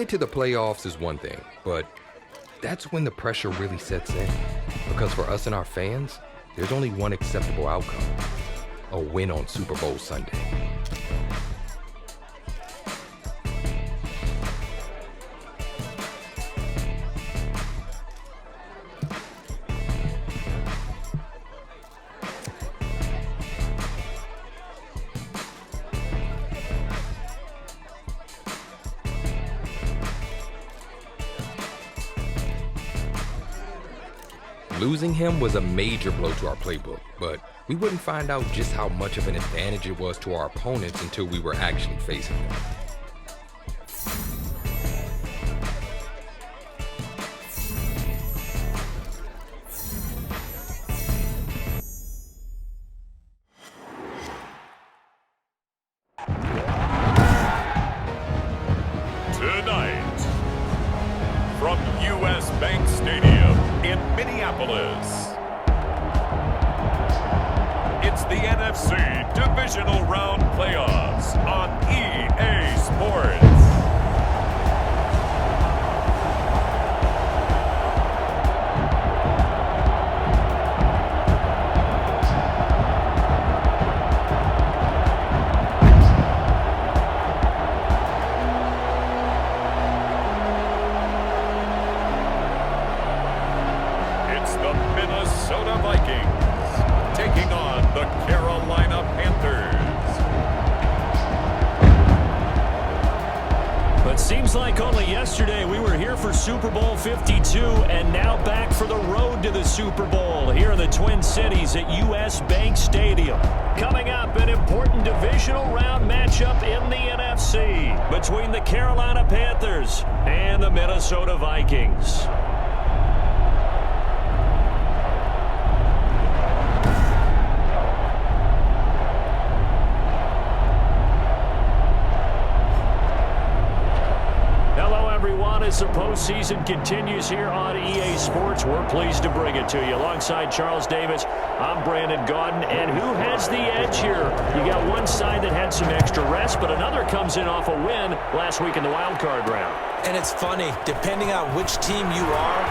to the playoffs is one thing, but that's when the pressure really sets in. Because for us and our fans, there's only one acceptable outcome: a win on Super Bowl Sunday. Losing him was a major blow to our playbook, but we wouldn't find out just how much of an advantage it was to our opponents until we were actually facing them. Tonight, from U.S. Bank Stadium in Minneapolis, it's the NFC Divisional Round Playoffs on EA Sports. The Minnesota Vikings taking on the Carolina Panthers. But seems like only yesterday we were here for Super Bowl 52 and now back for the road to the Super Bowl here in the Twin Cities at U.S. Bank Stadium. Coming up, an important divisional round matchup in the NFC between the Carolina Panthers and the Minnesota Vikings. As the postseason continues here on EA Sports, we're pleased to bring it to you. Alongside Charles Davis, I'm Brandon Gaudin. And who has the edge here? You got one side that had some extra rest, but another comes in off a win last week in the wild card round. And it's funny, depending on which team you are,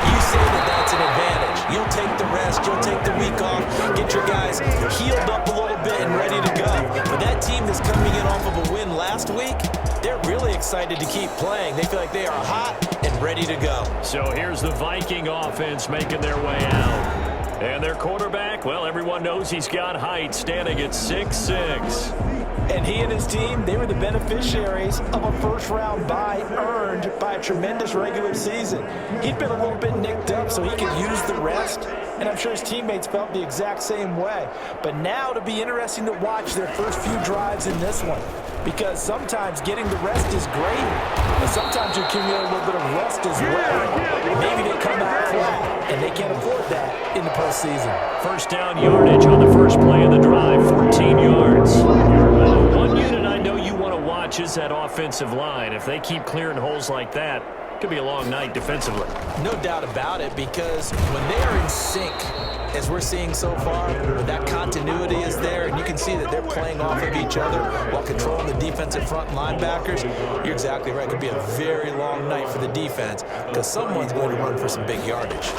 you say that that's an advantage. You'll take the rest, you'll take the week off, get your guys healed up a little bit and ready to go. But that team that's coming in off of a win last week, they're really excited to keep playing. They feel like they are hot and ready to go. So here's the Viking offense making their way out. And their quarterback, well, everyone knows he's got height, standing at 6'6". And he and his team, they were the beneficiaries of a first-round bye earned by a tremendous regular season. He'd been a little bit nicked up so he could use the rest, and I'm sure his teammates felt the exact same way. But now it'll be interesting to watch their first few drives in this one, because sometimes getting the rest is great, but sometimes you accumulate a little bit of rust as well. Maybe they come out flat, and they can't afford that in the postseason. First down yardage on the first play of the drive, 14 yards. One unit I know you want to watch is that offensive line. If they keep clearing holes like that, it could be a long night defensively. No doubt about it, because when they are in sync, as we're seeing so far, that continuity is there, and you can see that they're playing off of each other while controlling the defensive front linebackers. You're exactly right. It could be a very long night for the defense, because someone's going to run for some big yardage.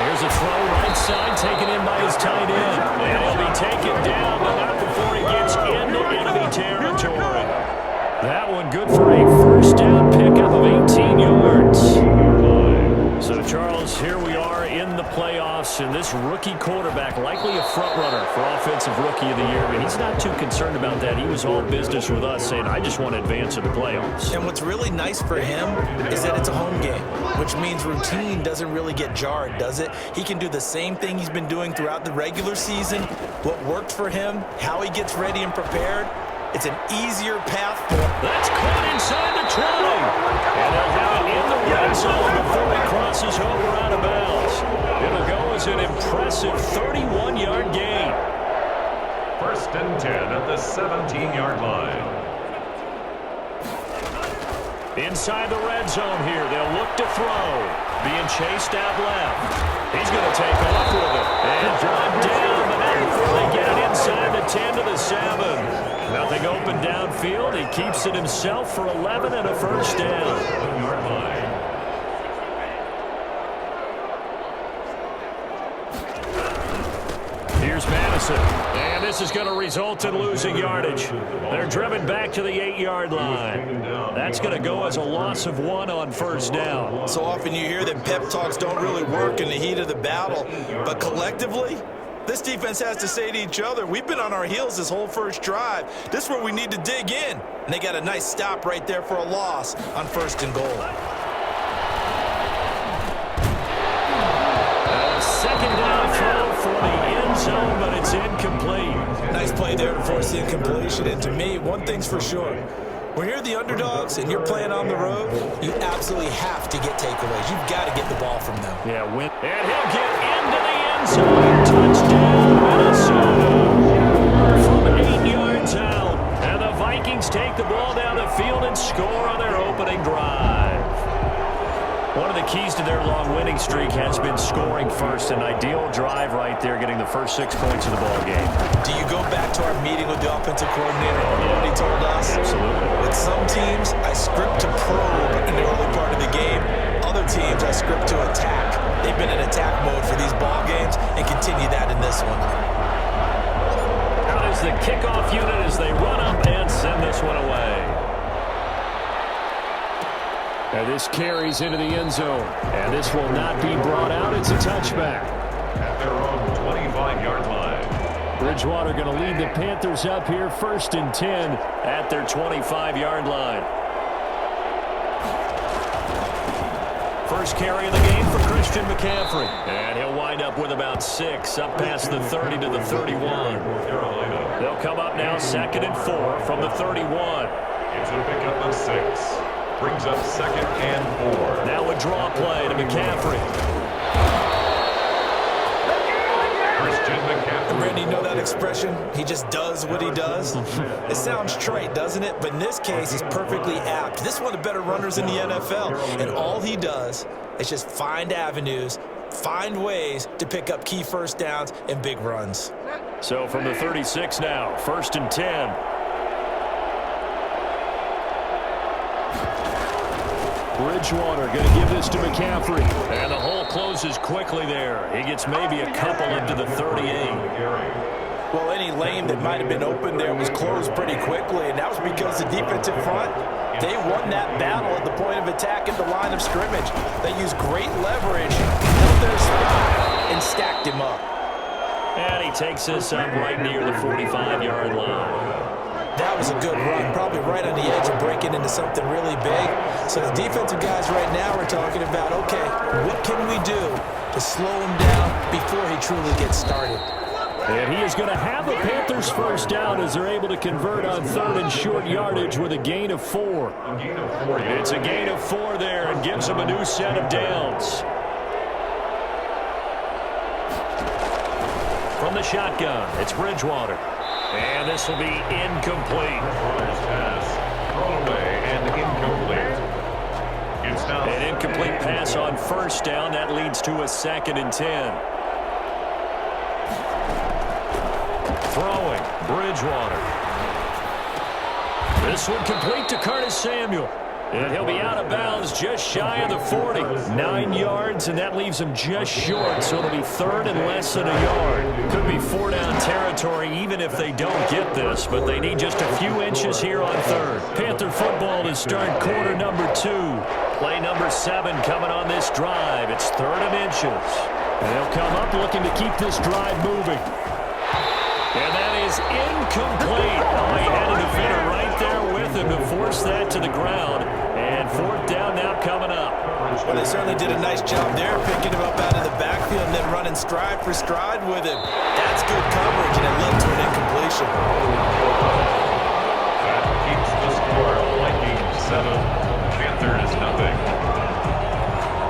Here's a throw right side, taken in by his tight end. And he'll be taken down, but not before he gets into enemy territory. That one good for a first down pickup of 18 yards. So, Charles, here we are in the playoffs, and this rookie quarterback, likely a front-runner for Offensive Rookie of the Year, but he's not too concerned about that. He was all business with us, saying, I just want to advance to the playoffs. And what's really nice for him is that it's a home game, which means routine doesn't really get jarred, does it? He can do the same thing he's been doing throughout the regular season. What worked for him, how he gets ready and prepared, it's an easier path for him. That's caught inside the 20. And they'll have it in the red zone before he crosses over out of bounds. It'll go as an impressive 31-yard gain. First and 10 at the 17-yard line. Inside the red zone here, they'll look to throw. Being chased out left. He's going to take off with it. And brought down, but not before they get it inside the 10 to the 7. Nothing open downfield. He keeps it himself for 11 and a first down. Here's Madison. And this is going to result in losing yardage. They're driven back to the 8-yard line. That's going to go as a loss of 1 on first down. So often you hear that pep talks don't really work in the heat of the battle, but collectively, this defense has to say to each other, we've been on our heels this whole first drive. This is where we need to dig in. And they got a nice stop right there for a loss on 1st and goal. Second down throw for the end zone, but it's incomplete. Nice play there to force the incompletion. And to me, one thing's for sure. When you're the underdogs and you're playing on the road, you absolutely have to get takeaways. You've got to get the ball from them. Yeah, and he'll get into the end zone. Touchdown, Minnesota. From 8 yards out. And the Vikings take the ball down the field and score on their opening drive. One of the keys to their long winning streak has been scoring first. An ideal drive right there, getting the first 6 points of the ball game. Do you go back to our meeting with the offensive coordinator? Remember what he told us? Absolutely. With some teams, I script to probe in the early part of the game. Other teams, I script to attack. They've been in attack mode for these ball games and continue that in this one. Out is the kickoff unit as they run up and send this one away. And this carries into the end zone. And this will not be brought out. It's a touchback. At their own 25-yard line. Bridgewater going to lead the Panthers up here 1st and 10 at their 25-yard line. First carry of the game for Christian McCaffrey. And he'll wind up with about 6 up past the 30 to the 31. They'll come up now 2nd and 4 from the 31. It's a pickup of 6. Brings up 2nd and 4. Now a draw play to McCaffrey. Christian McCaffrey. Randy, you know that expression? He just does what he does? It sounds trite, doesn't it? But in this case, he's perfectly apt. This is one of the better runners in the NFL. And all he does is just find avenues, find ways to pick up key first downs and big runs. So from the 36 now, 1st and 10. Bridgewater going to give this to McCaffrey. And the hole closes quickly there. He gets maybe a couple into the 38. Well, any lane that might have been open there was closed pretty quickly, and that was because the defensive front, they won that battle at the point of attack at the line of scrimmage. They used great leverage, held their spot, and stacked him up. And he takes this up right near the 45-yard line. That was a good run, probably right on the edge of breaking into something really big. So the defensive guys right now are talking about, okay, what can we do to slow him down before he truly gets started? And he is going to have the Panthers first down as they're able to convert on 3rd and short yardage with a gain of 4. It's a gain of 4 there and gives them a new set of downs. From the shotgun, it's Bridgewater. And this will be incomplete. Pass thrown away and incomplete. It's now An incomplete pass on first down. That leads to a 2nd and 10. Throwing, Bridgewater. This one complete to Curtis Samuel. And he'll be out of bounds just shy of the 40. 9 yards, and that leaves him just short, so it'll be 3rd and less than a yard. Could be 4-down territory even if they don't get this, but they need just a few inches here on 3rd. Panther football to start quarter number 2. Play number 7 coming on this drive. It's 3rd and inches. And they'll come up looking to keep this drive moving. And that is incomplete. Oh, he had a defender right there with him to force that to the ground. And 4th down now coming up. Well, they certainly did a nice job there, picking him up out of the backfield and then running stride for stride with him. That's good coverage, and it led to an incompletion. that keeps the score. Vikings 7, Panthers nothing.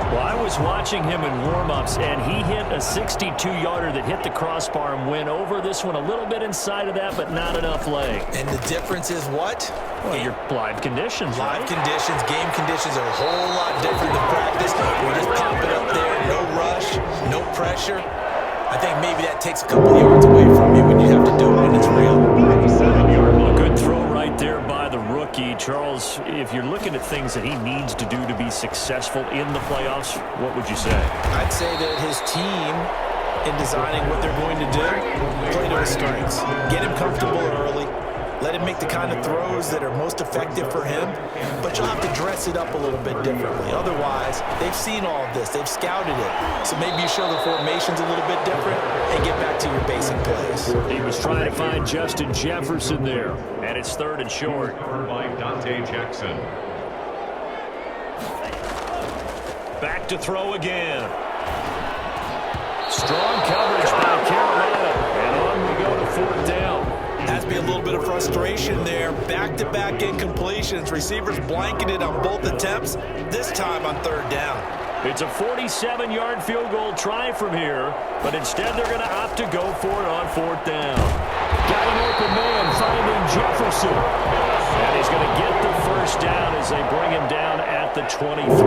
Well, I was watching him in warm-ups, and he hit a 62-yarder that hit the crossbar and went over. This one a little bit inside of that, but not enough leg. And the difference is what? Well, your live conditions, Live right? conditions, game conditions are a whole lot different than practice. We just pop it up there, no rush, no pressure. I think maybe that takes a couple yards away from you when you have to do it when it's real. A good by the rookie. Charles, if you're looking at things that he needs to do to be successful in the playoffs, what would you say? I'd say that his team, in designing what they're going to do, play to his strengths. Get him comfortable early. Let him make the kind of throws that are most effective for him. But you'll have to dress it up a little bit differently. Otherwise, they've seen all of this. They've scouted it. So maybe you show the formations a little bit different and get back to your basic plays. He was trying to find Justin Jefferson there. And it's 3rd and short. By Dante Jackson. Back to throw again. Strong coverage by Carolina. And on we go to 4th down. Has to be a little bit of frustration there. Back-to-back incompletions. Receivers blanketed on both attempts, this time on 3rd down. It's a 47-yard field goal try from here, but instead they're going to opt to go for it on 4th down. Got an open man finding Jefferson. And he's going to get the 1st down as they bring him down at the 23.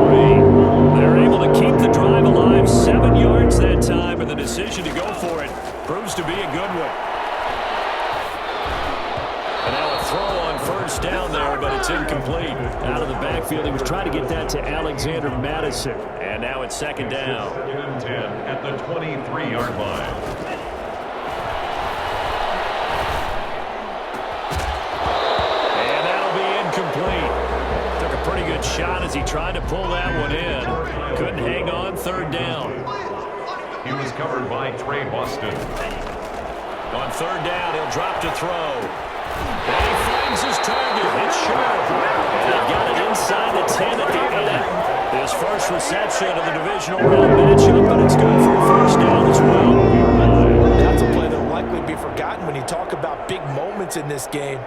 They're able to keep the drive alive, 7 yards that time, and the decision to go for it proves to be a good one. And now a throw on 1st down there, but it's incomplete. Out of the backfield, he was trying to get that to Alexander Madison. And now it's 2nd down. 10 at the 23-yard line. And that'll be incomplete. Took a pretty good shot as he tried to pull that one in. Couldn't hang on 3rd down. He was covered by Trey Boston. On 3rd down, he'll drop to throw. And he finds his target. It's short. And they've got it inside the 10 at the end. His first reception of the divisional round matchup, but it's good for a 1st down as well. That's a play that will likely be forgotten when you talk about big moments in this game.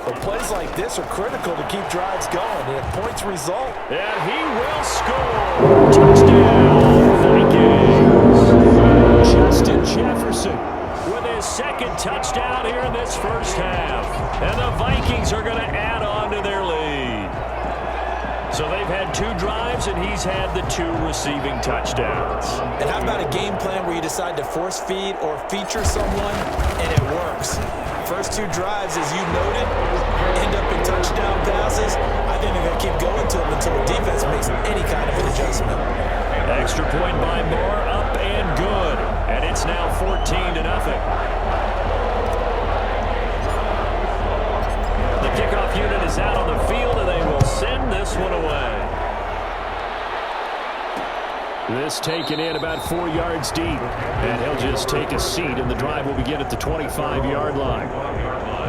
But plays like this are critical to keep drives going. And if points result. And he will score. Touchdown, Vikings. Justin Jefferson with his 2nd touchdown here in this 1st half. And the Vikings are going to add on to their lead. So they've had 2 drives, and he's had the 2 receiving touchdowns. And how about a game plan where you decide to force feed or feature someone, and it works? First 2 drives, as you noted, end up in touchdown passes. I think they're going to keep going to them until the defense makes any kind of an adjustment. Extra point by Moore, up and good. And it's now 14-0. The kickoff unit is out on the field, and they will send this one away. This taken in about 4 yards deep. And he'll just take a seat, and the drive will begin at the 25-yard line.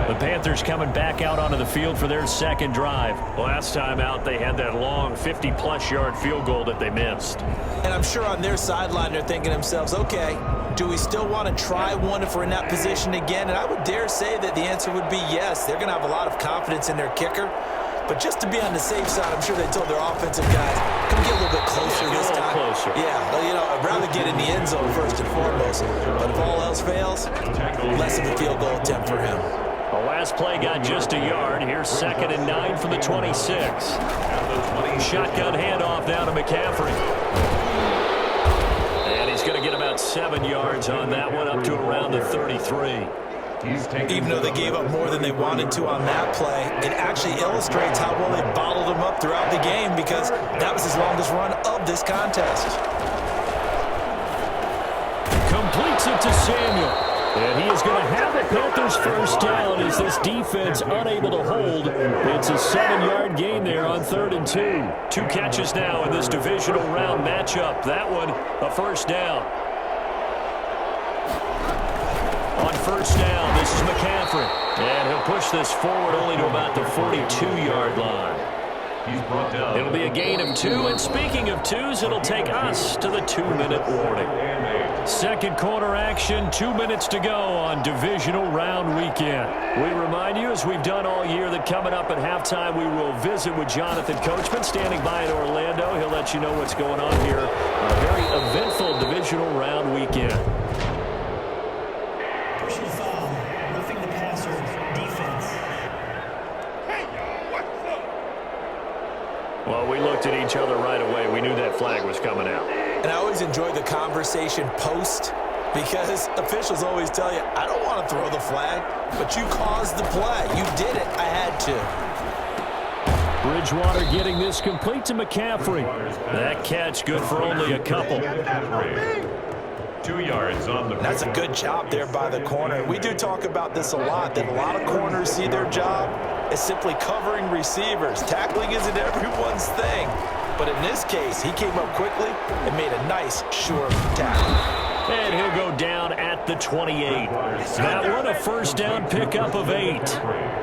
The Panthers coming back out onto the field for their 2nd drive. Last time out, they had that long 50-plus yard field goal that they missed. And I'm sure on their sideline they're thinking to themselves, okay, do we still want to try one if we're in that position again? And I would dare say that the answer would be yes. They're going to have a lot of confidence in their kicker. But just to be on the safe side, I'm sure they told their offensive guys, come get a little bit closer this time. Closer. Yeah, well, you know, I'd rather get in the end zone first and foremost. But if all else fails, less of a field goal attempt for him. The last play got just a yard. Here's 2nd and 9 from the 26. Shotgun handoff now to McCaffrey. And he's going to get about 7 yards on that one, up to around the 33. Even though they gave up more than they wanted to on that play, it actually illustrates how well they bottled him up throughout the game, because that was his longest run of this contest. Completes it to Samuel. And he is going to have the Panthers' 1st down as this defense unable to hold. It's a 7-yard gain there on 3rd and 2. 2 catches now in this divisional round matchup. That one, a 1st down. On 1st down, this is McCaffrey. And he'll push this forward only to about the 42-yard line. He's brought down. It'll be a gain of 2, and speaking of 2s, it'll take us to the 2-minute warning. 2nd quarter action, 2 minutes to go on divisional round weekend. We remind you, as we've done all year, that coming up at halftime, we will visit with Jonathan Coachman, standing by in Orlando. He'll let you know what's going on here on a very eventful divisional round weekend. Personal foul, roughing the passer, defense. Well, we looked at each other right away. We knew that flag was coming out. And I always enjoy the conversation post, because officials always tell you, I don't want to throw the flag, but you caused the play. You did it. I had to. Bridgewater getting this complete to McCaffrey. That catch good for only a couple. 2 yards on the play. That's a good job there by the corner. We do talk about this a lot, that a lot of corners see their job as simply covering receivers. Tackling isn't everyone's thing. But in this case, he came up quickly and made a nice, sure tackle. And he'll go down at the 28. That one a first down pickup of 8.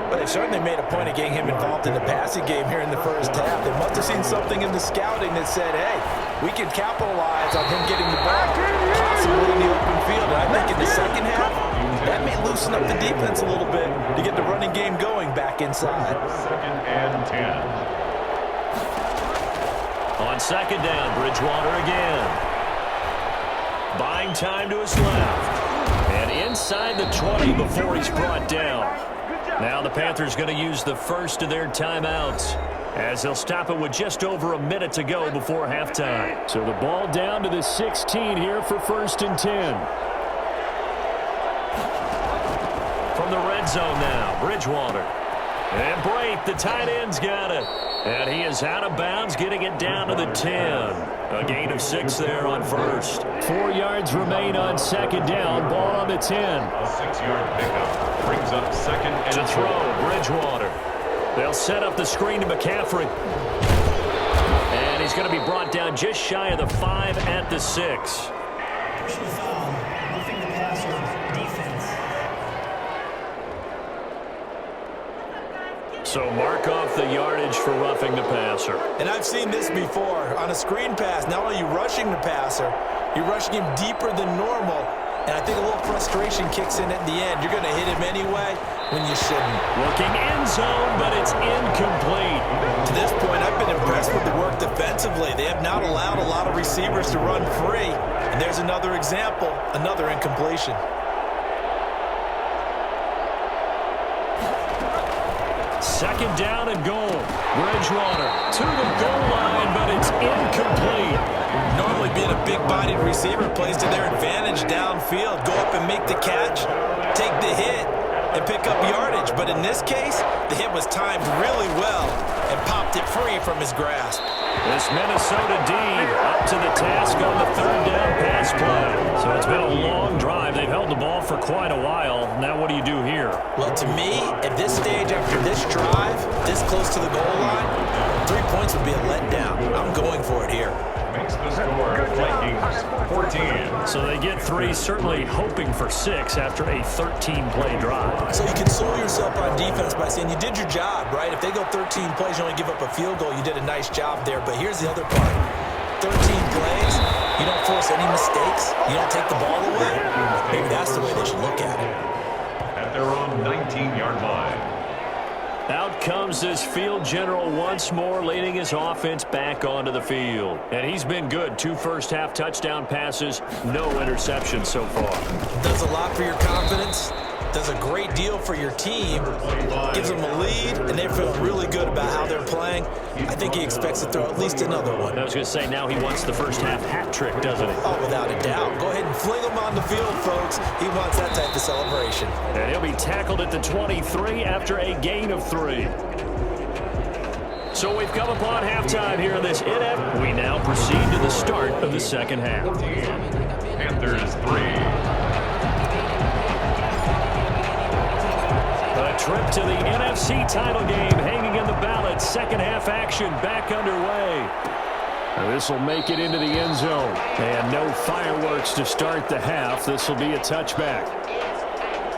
But they certainly made a point of getting him involved in the passing game here in the first half. They must have seen something in the scouting that said, hey, we can capitalize on him getting the ball, possibly in the open field. And I think in the second half, that may loosen up the defense a little bit to get the running game going back inside. 2nd and 10. On second down, Bridgewater again. Buying time to his left. And inside the 20 before he's brought down. Now the Panthers going to use the first of their timeouts, as they'll stop it with just over a minute to go before halftime. So the ball down to the 16 here for 1st and 10. From the red zone now, Bridgewater. And Brate, the tight end's got it. And he is out of bounds, getting it down to the 10. A gain of 6 there on first. 4 yards remain on second down. Ball on the 10. A 6-yard pickup brings up 2nd and To throw, Bridgewater. They'll set up the screen to McCaffrey. And he's going to be brought down just shy of the 5 at the 6. Personal foul, roughing the passer, defense. So mark off the yardage for roughing the passer. And I've seen this before. On a screen pass, not only are you rushing the passer, you're rushing him deeper than normal. And I think a little frustration kicks in at the end. You're going to hit him anyway when you shouldn't. Looking end zone, but it's incomplete. To this point, I've been impressed with the work defensively. They have not allowed a lot of receivers to run free. And there's another example, another incompletion. Second down and goal. Bridgewater to the goal line, but it's incomplete. Normally being a big-bodied receiver plays to their advantage downfield. Go up and make the catch, take the hit, and pick up yardage. But in this case, the hit was timed really well and popped it free from his grasp. This Minnesota D up to the task on the 3rd down pass play. So it's been a long drive. They've held the ball for quite a while. Now what do you do here? Well, to me, at this stage after this drive, this close to the goal line, 3 points would be a letdown. I'm going for it here. makes the score Vikings 14. So they get 3, certainly hoping for 6 after a 13-play drive. So you console yourself on defense by saying you did your job, right? If they go 13 plays, you only give up a field goal, you did a nice job there. But here's the other part. 13 plays, you don't force any mistakes, you don't take the ball away. Maybe that's the way they should look at it. At their own 19-yard line. Out comes this field general once more, leading his offense back onto the field. And he's been good. 2 first-half touchdown passes, no interceptions so far. Does a lot for your confidence. Does a great deal for your team. Gives them a lead, and they feel really good about how they're playing. I think he expects to throw at least another one. I was going to say, now he wants the first-half hat trick, doesn't he? Oh, without a doubt. Go ahead and fling him on the field, folks. He wants that type of celebration. And he'll be tackled at the 23 after a gain of 3. So we've come upon halftime here in this NF. We now proceed to the start of the second half. Panthers 3. A trip to the NFC title game hanging in the balance. Second half action back underway. This will make it into the end zone. And no fireworks to start the half. This will be a touchback.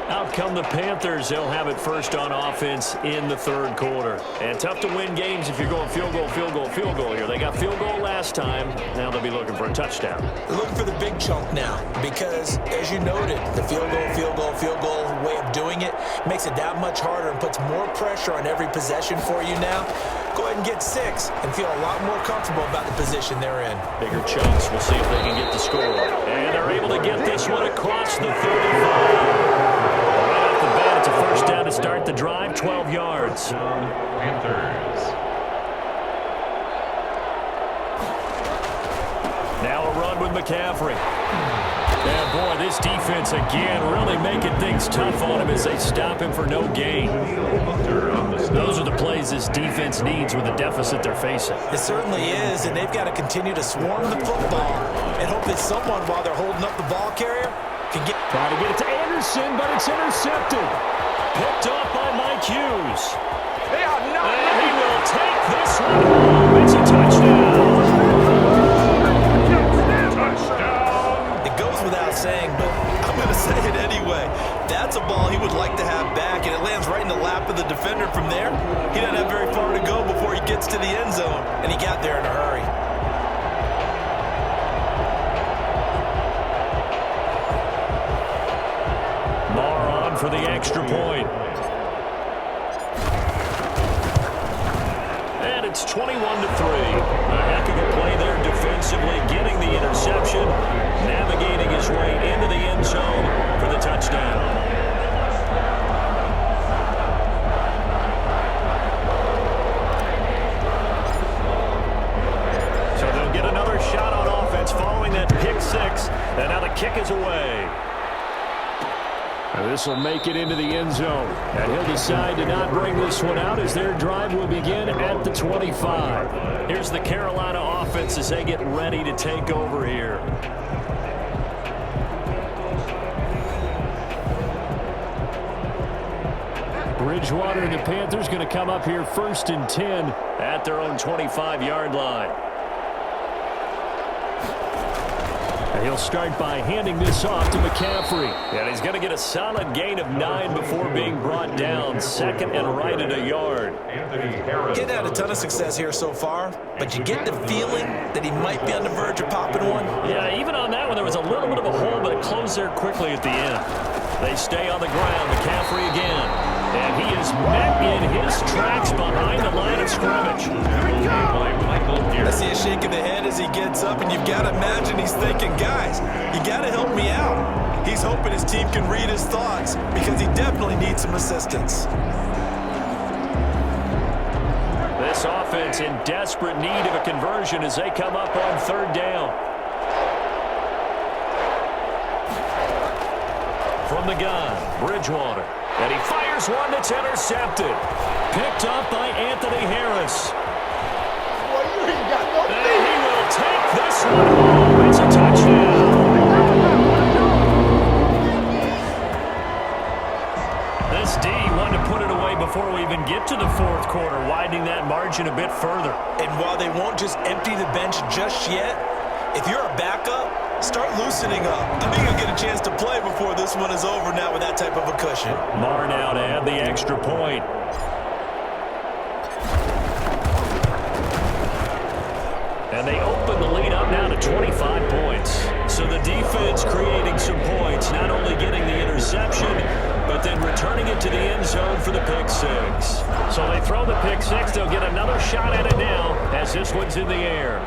Out come the Panthers. They'll have it first on offense in the third quarter. And tough to win games if you're going field goal, field goal, field goal here. They got field goal last time. Now they'll be looking for a touchdown. They're looking for the big chunk now because, as you noted, the field goal way of doing it makes it that much harder and puts more pressure on every possession for you now. Go ahead and get 6 and feel a lot more comfortable about the position they're in. Bigger chunks. We'll see if they can get the score. And they're able to get this one across the 35. It's a first down to start the drive, 12 yards. Panthers. Now a run with McCaffrey. And boy, this defense again really making things tough on him as they stop him for no gain. Hunter on the Those are the plays this defense needs with the deficit they're facing. It certainly is, and they've got to continue to swarm the football and hope that someone, while they're holding up the ball carrier, can get... Trying to get it to Anderson, but it's intercepted. Picked off by Mike Hughes. And he will take this one home. It's a touchdown. It goes without saying, but I'm going to say it anyway. That's a ball he would like to have back, and it lands right in the lap of the defender from there. He doesn't have very far to go before he gets to the end zone, and he got there in a hurry. Marr on for the extra point. And it's 21-3. A heck of a play there defensively, getting the interception, navigating his way into the end zone for the touchdown. So they'll get another shot on offense following that pick six, and now the kick is away. This will make it into the end zone. And he'll decide to not bring this one out as their drive will begin at the 25. Here's the Carolina offense as they get ready to take over here. Bridgewater and the Panthers going to come up here 1st and 10 at their own 25-yard line. And he'll start by handing this off to McCaffrey. And he's going to get a solid gain of 9 before being brought down. 2nd and right at a yard. He's had a ton of success here so far, but you get the feeling that he might be on the verge of popping one. Yeah, even on that one, there was a little bit of a hole, but it closed there quickly at the end. They stay on the ground. McCaffrey again. And he is met in his tracks behind the line of scrimmage. I see a shake of the head as he gets up, and you've got to imagine he's thinking, guys, you got to help me out. He's hoping his team can read his thoughts because he definitely needs some assistance. This offense in desperate need of a conversion as they come up on 3rd down. From the gun, Bridgewater. And he fires one that's intercepted. Picked up by Anthony Harris. And he will take this one home. It's a touchdown. This D wanted to put it away before we even get to the 4th quarter, widening that margin a bit further. And while they won't just empty the bench just yet, if you're a backup, start loosening up. I think you'll get a chance to play before this one is over now with that type of a cushion. Marr now to add the extra point. And they open the lead up now to 25 points. So the defense creating some points, not only getting the interception, but then returning it to the end zone for the pick six. So they throw the pick six. They'll get another shot at it now as this one's in the air.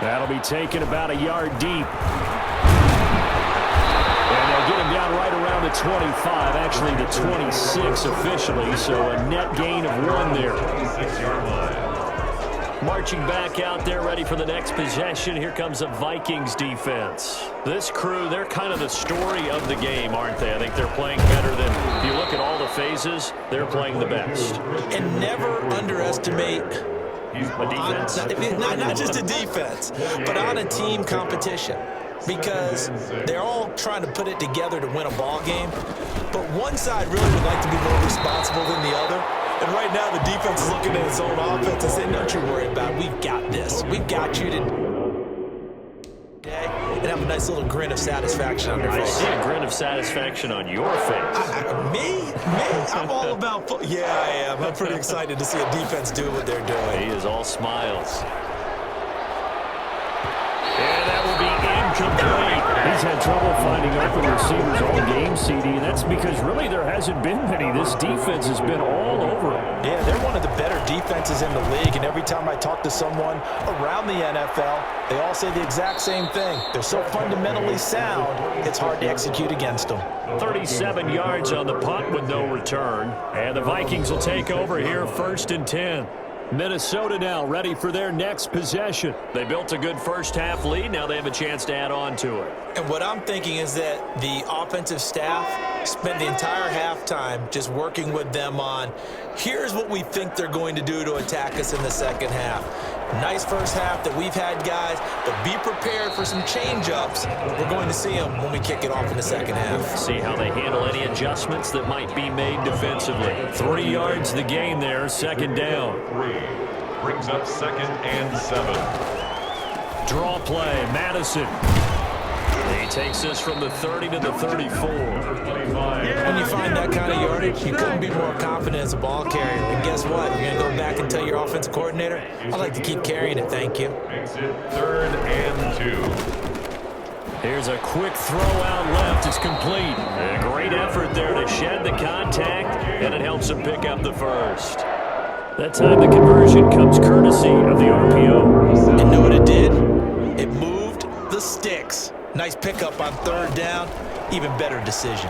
That'll be taken about a yard deep. And they'll get him down right around the 25, actually the 26 officially, so a net gain of 1 there. Marching back out there, ready for the next possession. Here comes the Vikings defense. This crew, they're kind of the story of the game, aren't they? I think they're playing better than, if you look at all the phases, they're playing the best. And never underestimate a defense. Not just a defense, but on a team competition. Because they're all trying to put it together to win a ball game. But one side really would like to be more responsible than the other. And right now the defense is looking at its own offense and saying, don't you worry about it. We've got this. We've got you today. And have a nice little grin of satisfaction on their face. I see a grin of satisfaction on your face. Me? I'm all about football. Yeah, I am. I'm pretty excited to see a defense do what they're doing. He is all smiles. And that will be incomplete. He's had trouble finding open receivers all game, CD, and that's because really there hasn't been many. This defense has been all over him. Yeah, they're one of the better defenses in the league, and every time I talk to someone around the NFL, they all say the exact same thing. They're so fundamentally sound, it's hard to execute against them. 37 yards on the punt with no return, and the Vikings will take over here 1st and 10. Minnesota now ready for their next possession. They built a good first-half lead. Now they have a chance to add on to it. And what I'm thinking is that the offensive staff spent the entire halftime just working with them on, here's what we think they're going to do to attack us in the second half. Nice first half that we've had, guys, but be prepared for some change-ups. We're going to see them when we kick it off in the second half. See how they handle any adjustments that might be made defensively. 3 yards the gain there, second down. 3 brings up 2nd and 7. Draw play, Madison. He takes this from the 30 to the 34. When you find that kind of yardage, you couldn't be more confident as a ball carrier. And guess what? You're going to go back and tell your offensive coordinator, I'd like to keep carrying it, thank you. Makes it 3rd and 2. Here's a quick throw out left. It's complete. A great effort there to shed the contact, and it helps him pick up the first. That time the conversion comes courtesy of the RPO. And know what it did? It moved the sticks. Nice pickup on 3rd down. Even better decision.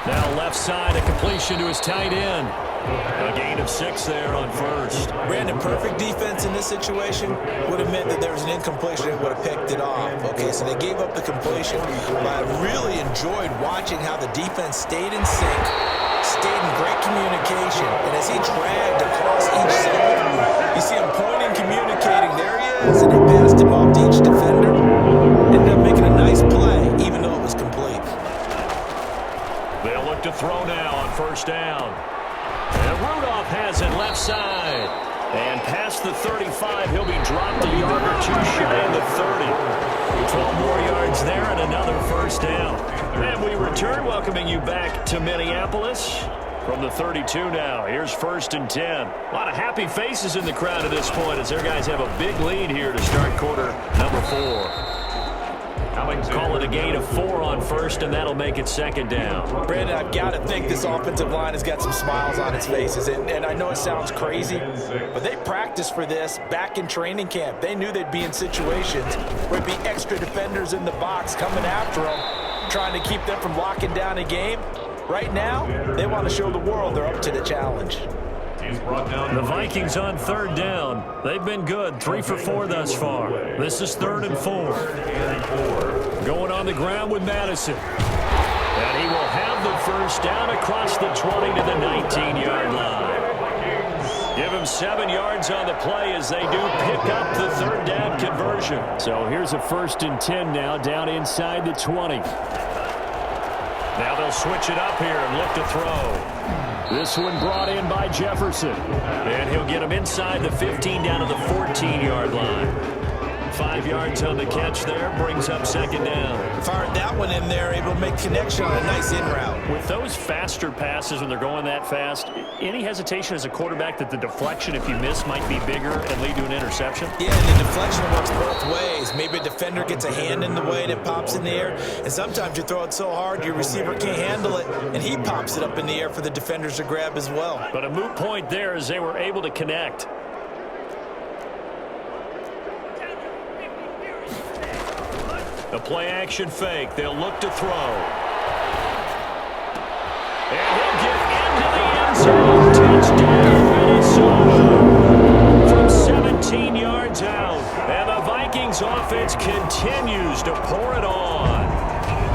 Now left side, a completion to his tight end. A gain of 6 there on first. Brandon, perfect defense in this situation would have meant that there was an incompletion that would have picked it off. Okay, so they gave up the completion, but I really enjoyed watching how the defense stayed in sync, stayed in great communication, and as he dragged across each zone, you see him pointing, communicating, there he is, and he passed him off to each defender. Ended up making a nice play, even though it was complete. They'll look to throw now on first down. And Rudolph has it left side. And past the 35, he'll be dropped a yard or two shy of the 30. 12 more yards there and another first down. And we return, welcoming you back to Minneapolis. From the 32 now, here's 1st and 10. A lot of happy faces in the crowd at this point as their guys have a big lead here to start quarter number 4. Call it a gain of 4 on first, and that'll make it 2nd down. Brandon, I've got to think this offensive line has got some smiles on its faces. And I know it sounds crazy, but they practiced for this back in training camp. They knew they'd be in situations where there'd be extra defenders in the box coming after them, trying to keep them from locking down a game. Right now, they want to show the world they're up to the challenge. The Vikings on 3rd down. They've been good, 3 for 4 thus far. This is 3rd and 4. Going on the ground with Madison. And he will have the first down across the 20 to the 19-yard line. Give him 7 yards on the play as they do pick up the 3rd down conversion. So here's a 1st and 10 now down inside the 20. Now they'll switch it up here and look to throw. This one brought in by Jefferson. And he'll get him inside the 15 down to the 14-yard line. 5 yards on the catch there, brings up 2nd down. Fired that one in there, able to make connection on a nice in route. With those faster passes when they're going that fast, any hesitation as a quarterback that the deflection, if you miss, might be bigger and lead to an interception? Yeah, and the deflection works both ways. Maybe a defender gets a hand in the way and it pops in the air. And sometimes you throw it so hard your receiver can't handle it, and he pops it up in the air for the defenders to grab as well. But a moot point there as they were able to connect. A play-action fake. They'll look to throw. And he'll get into the end zone. Touchdown, Minnesota. From 17 yards out. And the Vikings offense continues to pour it on.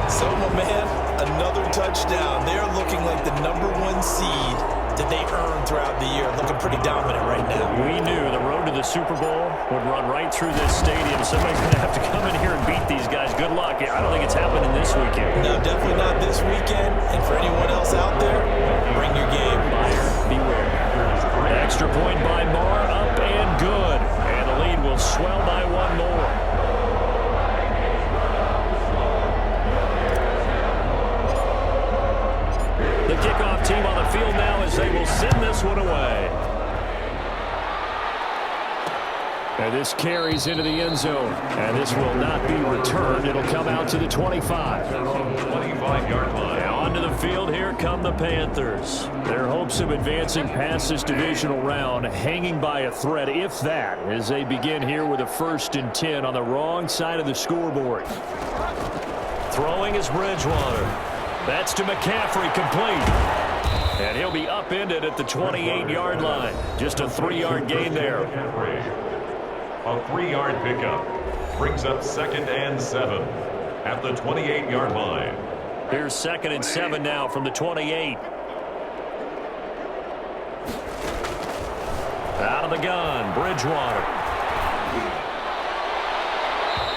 So, my man, another touchdown. They're looking like the #1 seed that they earned throughout the year. Looking pretty dominant right now. We knew the road to the Super Bowl would run right through this stadium. Somebody's going to have to come in here and beat these guys. Good luck. I don't think it's happening this weekend. No, definitely not this weekend. And for anyone else out there, bring your game. Buyer beware. Extra point by Marr, up and good. And the lead will swell by 1 more. The kickoff team on the field now as they will send this one away. And this carries into the end zone. And this will not be returned. It'll come out to the 25. 25-yard line. Now onto the field, here come the Panthers. Their hopes of advancing past this divisional round hanging by a thread, if that, as they begin here with a 1st and 10 on the wrong side of the scoreboard. Throwing is Bridgewater. That's to McCaffrey, complete. And And he'll be upended at the 28-yard line. Just a 3-yard gain there. A 3-yard pickup brings up 2nd and 7 at the 28-yard line. Here's 2nd and 7 now from the 28. Out of the gun, Bridgewater.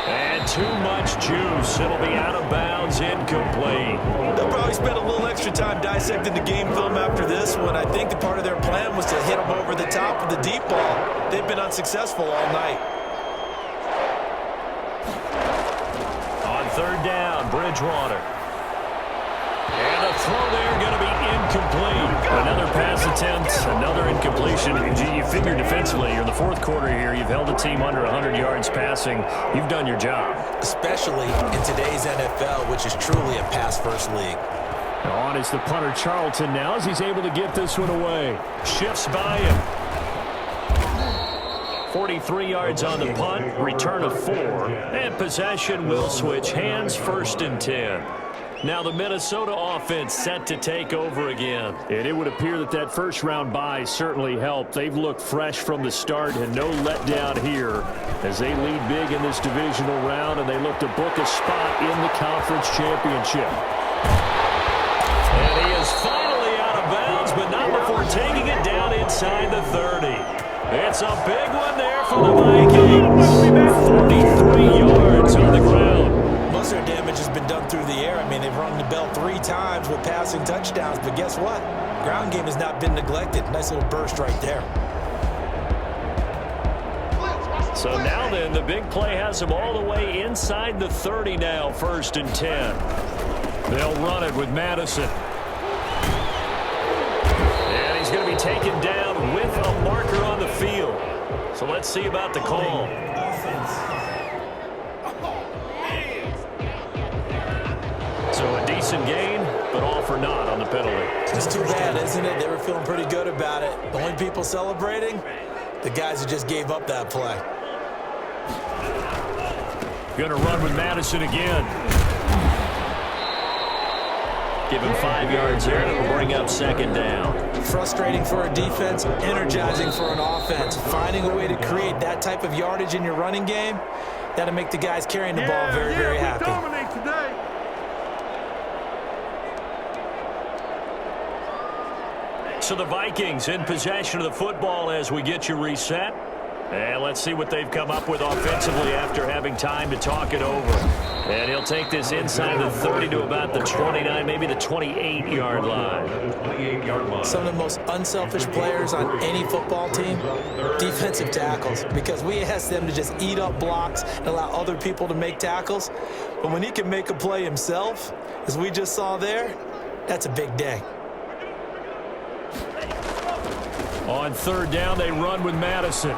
And too much juice. It'll be out of bounds, incomplete. They'll probably spend a little extra time dissecting the game film after this one. I think the part of their plan was to hit them over the top of the deep ball. They've been unsuccessful all night. On 3rd down, Bridgewater. And a throw there going to be incomplete. Another pass attempt, another incompletion. You figure defensively, you're in the 4th quarter here. You've held the team under 100 yards passing. You've done your job. Especially in today's NFL, which is truly a pass-first league. On is the punter Charlton now as he's able to get this one away. Shifts by him. 43 yards on the punt, return of 4. And possession will switch hands, 1st and 10. Now the Minnesota offense set to take over again. And it would appear that that first-round bye certainly helped. They've looked fresh from the start and no letdown here as they lead big in this divisional round and they look to book a spot in the conference championship. And he is finally out of bounds, but not before taking it down inside the 30. It's a big one there for the Vikings. 43 yards on the ground. Most of their damage has been done through the air. I mean, they've rung the bell 3 times with passing touchdowns, but guess what? Ground game has not been neglected. Nice little burst right there. So now then, the big play has them all the way inside the 30 now, 1st and 10. They'll run it with Madison. And he's going to be taken down with a marker on the field. So let's see about the call. So a decent gain, but all for naught on the penalty. It's too bad, isn't it? They were feeling pretty good about it. The only people celebrating, the guys who just gave up that play. Going to run with Madison again. Give him 5 yards there. It'll bring up 2nd down. Frustrating for a defense, energizing for an offense. Finding a way to create that type of yardage in your running game, that'll make the guys carrying the ball very, very happy. Dominate today. So the Vikings in possession of the football as we get you reset. And let's see what they've come up with offensively after having time to talk it over. And he'll take this inside the 30 to about the 29, maybe the 28-yard line. Some of the most unselfish players on any football team, defensive tackles, because we ask them to just eat up blocks and allow other people to make tackles. But when he can make a play himself, as we just saw there, that's a big day. On 3rd down, they run with Madison.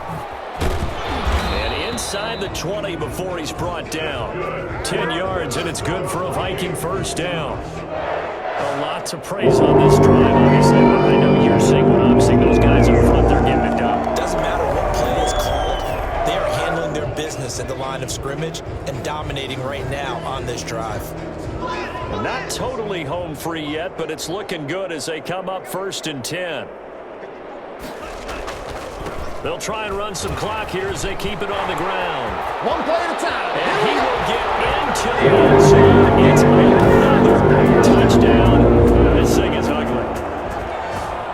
And inside the 20 before he's brought down. 10 yards, and it's good for a Viking 1st down. A lot to praise on this drive, obviously. I know you're seeing what I'm seeing. Those guys up front, they're getting it done. Doesn't matter what play is called. They are handling their business at the line of scrimmage and dominating right now on this drive. Not totally home free yet, but it's looking good as they come up 1st and 10. They'll try and run some clock here as they keep it on the ground. One play at a time. And he will get into the end zone. It's another touchdown. This thing is ugly.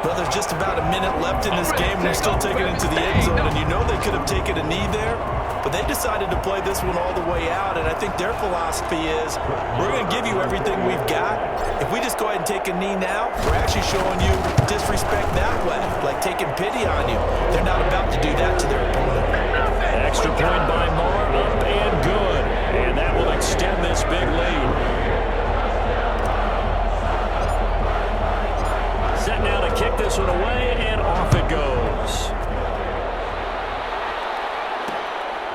Well, there's just about a minute left in this game, and they're still taking it into the end zone. And you know they could have taken a knee there, but they decided to play this one all the way out. And I think their philosophy is, we're going to give you everything we've got. If we just go ahead and take a knee now, we're actually showing you disrespect that way, like taking pity on you. They're not about to do that to their opponent. Extra point by Moore, up and good. And that will extend this big lead. Set now to kick this one away, and off it goes.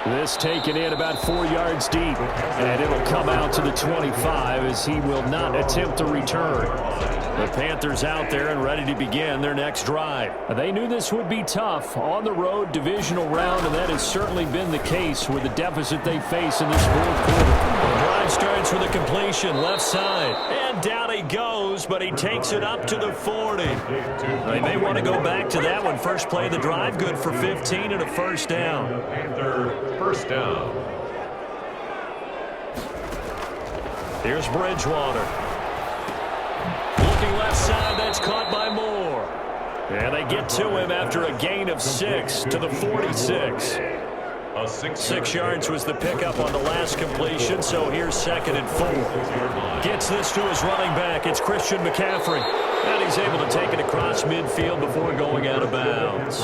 This taken in about 4 yards deep, and it'll come out to the 25 as he will not attempt to return. The Panthers out there and ready to begin their next drive. They knew this would be tough on the road, divisional round, and that has certainly been the case with the deficit they face in this 4th quarter. The drive starts with a completion left side. And down he goes, but he takes it up to the 40. They may want to go back to that one. First play of the drive, good for 15 and a first down. Panther first down. Here's Bridgewater. Looking left side, that's caught by Moore. And they get to him after a gain of 6 to the 46. 6 yards was the pickup on the last completion, so here's 2nd and 4. Gets this to his running back. It's Christian McCaffrey. And he's able to take it across midfield before going out of bounds.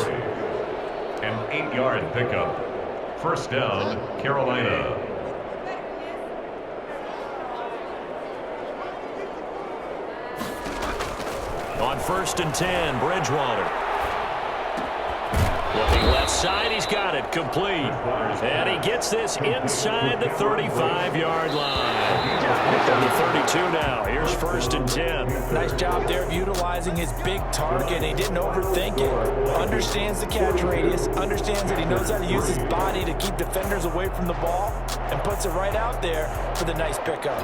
An 8-yard pickup. First down, Carolina. On 1st and 10, Bridgewater. Looking left side, he's got it, complete. And he gets this inside the 35-yard line. From the 32 now, here's 1st and 10. Nice job there of utilizing his big target. He didn't overthink it. Understands the catch radius. Understands that he knows how to use his body to keep defenders away from the ball. And puts it right out there for the nice pickup.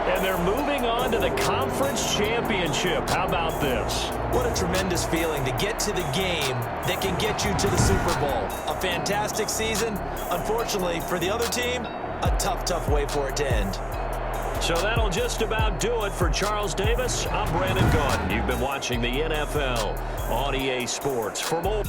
And they're moving on to the conference championship. How about this? What a tremendous feeling to get to the game that can get you to the Super Bowl. A fantastic season. Unfortunately, for the other team, a tough way for it to end. So that'll just about do it for Charles Davis. I'm Brandon Gaudin. You've been watching the NFL on EA Sports. For more...